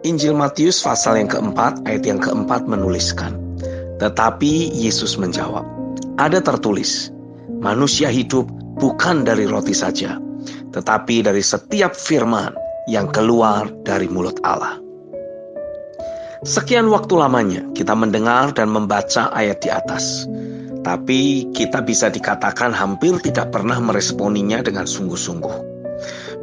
Injil Matius pasal yang keempat, ayat yang keempat menuliskan, tetapi Yesus menjawab, ada tertulis, manusia hidup bukan dari roti saja, tetapi dari setiap firman yang keluar dari mulut Allah. Sekian waktu lamanya kita mendengar dan membaca ayat di atas, tapi kita bisa dikatakan hampir tidak pernah meresponinya dengan sungguh-sungguh.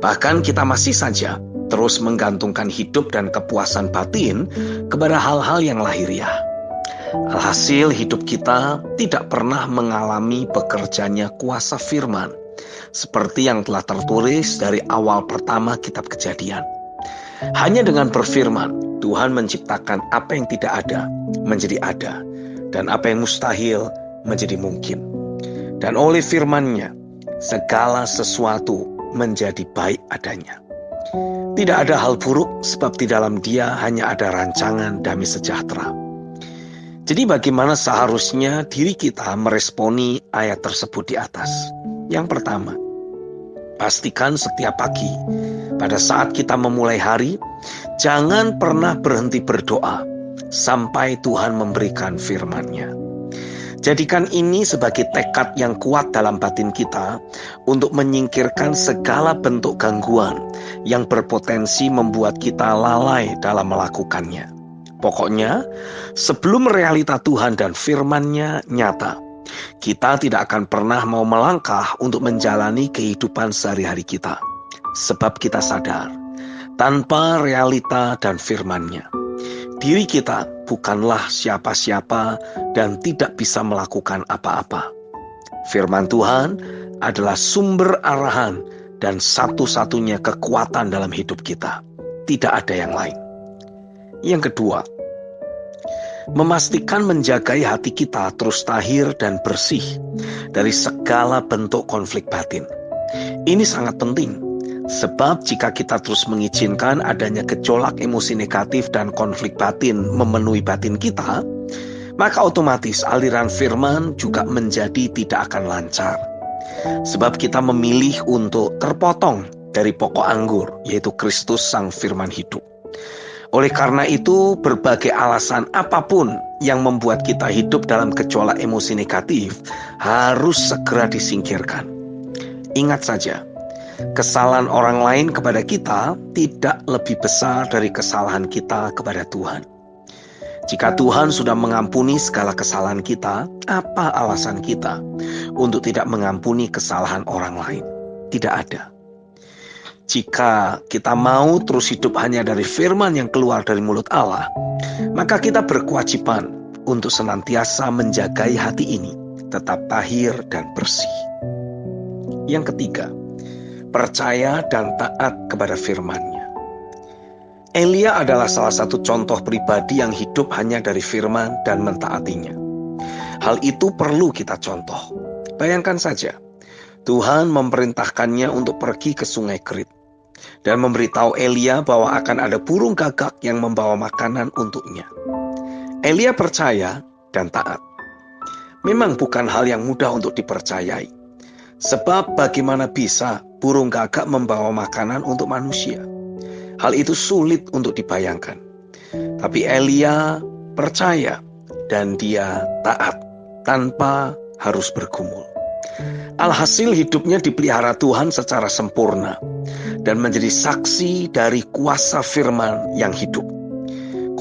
Bahkan kita masih saja terus menggantungkan hidup dan kepuasan batin kepada hal-hal yang lahiriah. Alhasil hidup kita tidak pernah mengalami bekerjanya kuasa firman, seperti yang telah tertulis dari awal pertama kitab Kejadian. Hanya dengan berfirman, Tuhan menciptakan apa yang tidak ada menjadi ada, dan apa yang mustahil menjadi mungkin. Dan oleh firman-Nya, segala sesuatu menjadi baik adanya. Tidak ada hal buruk, sebab di dalam Dia hanya ada rancangan damai sejahtera. Jadi bagaimana seharusnya diri kita meresponi ayat tersebut di atas? Yang pertama, pastikan setiap pagi, pada saat kita memulai hari, jangan pernah berhenti berdoa sampai Tuhan memberikan firman-Nya. Jadikan ini sebagai tekad yang kuat dalam batin kita untuk menyingkirkan segala bentuk gangguan yang berpotensi membuat kita lalai dalam melakukannya. Pokoknya, sebelum realita Tuhan dan firman-Nya nyata, kita tidak akan pernah mau melangkah untuk menjalani kehidupan sehari-hari kita. Sebab kita sadar, tanpa realita dan firman-Nya, diri kita bukanlah siapa-siapa dan tidak bisa melakukan apa-apa. Firman Tuhan adalah sumber arahan dan satu-satunya kekuatan dalam hidup kita. Tidak ada yang lain. Yang kedua, memastikan menjagai hati kita terus tahir dan bersih dari segala bentuk konflik batin. Ini sangat penting. Sebab jika kita terus mengizinkan adanya gejolak emosi negatif dan konflik batin memenuhi batin kita, maka otomatis aliran firman juga menjadi tidak akan lancar. Sebab kita memilih untuk terpotong dari pokok anggur, yaitu Kristus Sang Firman Hidup. Oleh karena itu, berbagai alasan apapun yang membuat kita hidup dalam gejolak emosi negatif harus segera disingkirkan. Ingat saja, kesalahan orang lain kepada kita tidak lebih besar dari kesalahan kita kepada Tuhan. Jika Tuhan sudah mengampuni segala kesalahan kita, apa alasan kita untuk tidak mengampuni kesalahan orang lain? Tidak ada. Jika kita mau terus hidup hanya dari firman yang keluar dari mulut Allah, maka kita berkewajiban untuk senantiasa menjagai hati ini tetap tahir dan bersih. Yang ketiga, percaya dan taat kepada firman-Nya. Elia adalah salah satu contoh pribadi yang hidup hanya dari firman dan mentaatinya. Hal itu perlu kita contoh. Bayangkan saja, Tuhan memerintahkannya untuk pergi ke sungai Kerit dan memberitahu Elia bahwa akan ada burung gagak yang membawa makanan untuknya. Elia percaya dan taat. Memang bukan hal yang mudah untuk dipercayai. Sebab bagaimana bisa burung gagak membawa makanan untuk manusia? Hal itu sulit untuk dibayangkan. Tapi Elia percaya dan dia taat tanpa harus bergumul. Alhasil hidupnya dipelihara Tuhan secara sempurna dan menjadi saksi dari kuasa firman yang hidup.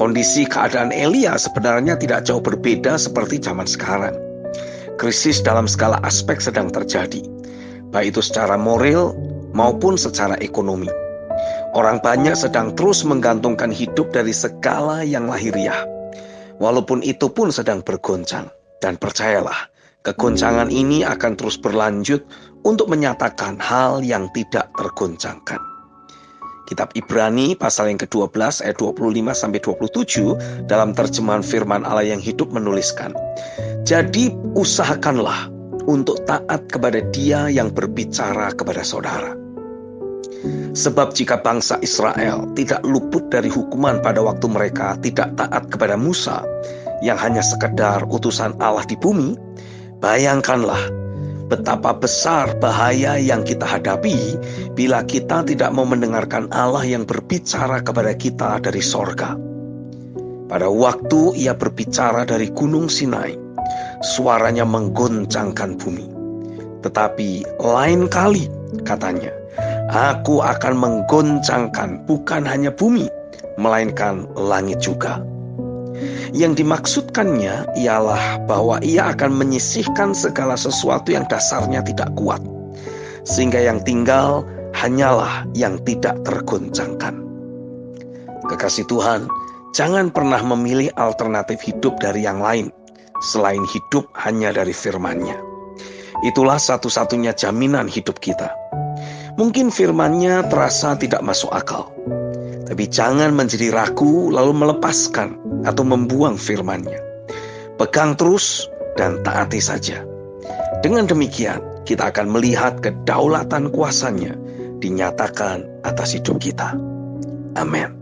Kondisi keadaan Elia sebenarnya tidak jauh berbeda seperti zaman sekarang. Krisis dalam segala aspek sedang terjadi, baik itu secara moral maupun secara ekonomi. Orang banyak sedang terus menggantungkan hidup dari segala yang lahiriah, walaupun itu pun sedang bergoncang. Dan percayalah, kegoncangan ini akan terus berlanjut untuk menyatakan hal yang tidak tergoncangkan. Kitab Ibrani pasal yang ke-12 ayat 25-27 dalam terjemahan firman Allah yang hidup menuliskan, jadi usahakanlah untuk taat kepada Dia yang berbicara kepada saudara. Sebab jika bangsa Israel tidak luput dari hukuman pada waktu mereka tidak taat kepada Musa, yang hanya sekedar utusan Allah di bumi, bayangkanlah betapa besar bahaya yang kita hadapi bila kita tidak mau mendengarkan Allah yang berbicara kepada kita dari sorga. Pada waktu Ia berbicara dari Gunung Sinai, suaranya menggoncangkan bumi. Tetapi lain kali, katanya, Aku akan menggoncangkan bukan hanya bumi, melainkan langit juga. Yang dimaksudkannya ialah bahwa Ia akan menyisihkan segala sesuatu yang dasarnya tidak kuat, sehingga yang tinggal hanyalah yang tidak tergoncangkan. Kekasih Tuhan, jangan pernah memilih alternatif hidup dari yang lain, selain hidup hanya dari firman-Nya. Itulah satu-satunya jaminan hidup kita. Mungkin firman-Nya terasa tidak masuk akal, tapi jangan menjadi ragu lalu melepaskan atau membuang firman-Nya. Pegang terus dan taati saja. Dengan demikian, kita akan melihat kedaulatan kuasa-Nya dinyatakan atas hidup kita. Amin.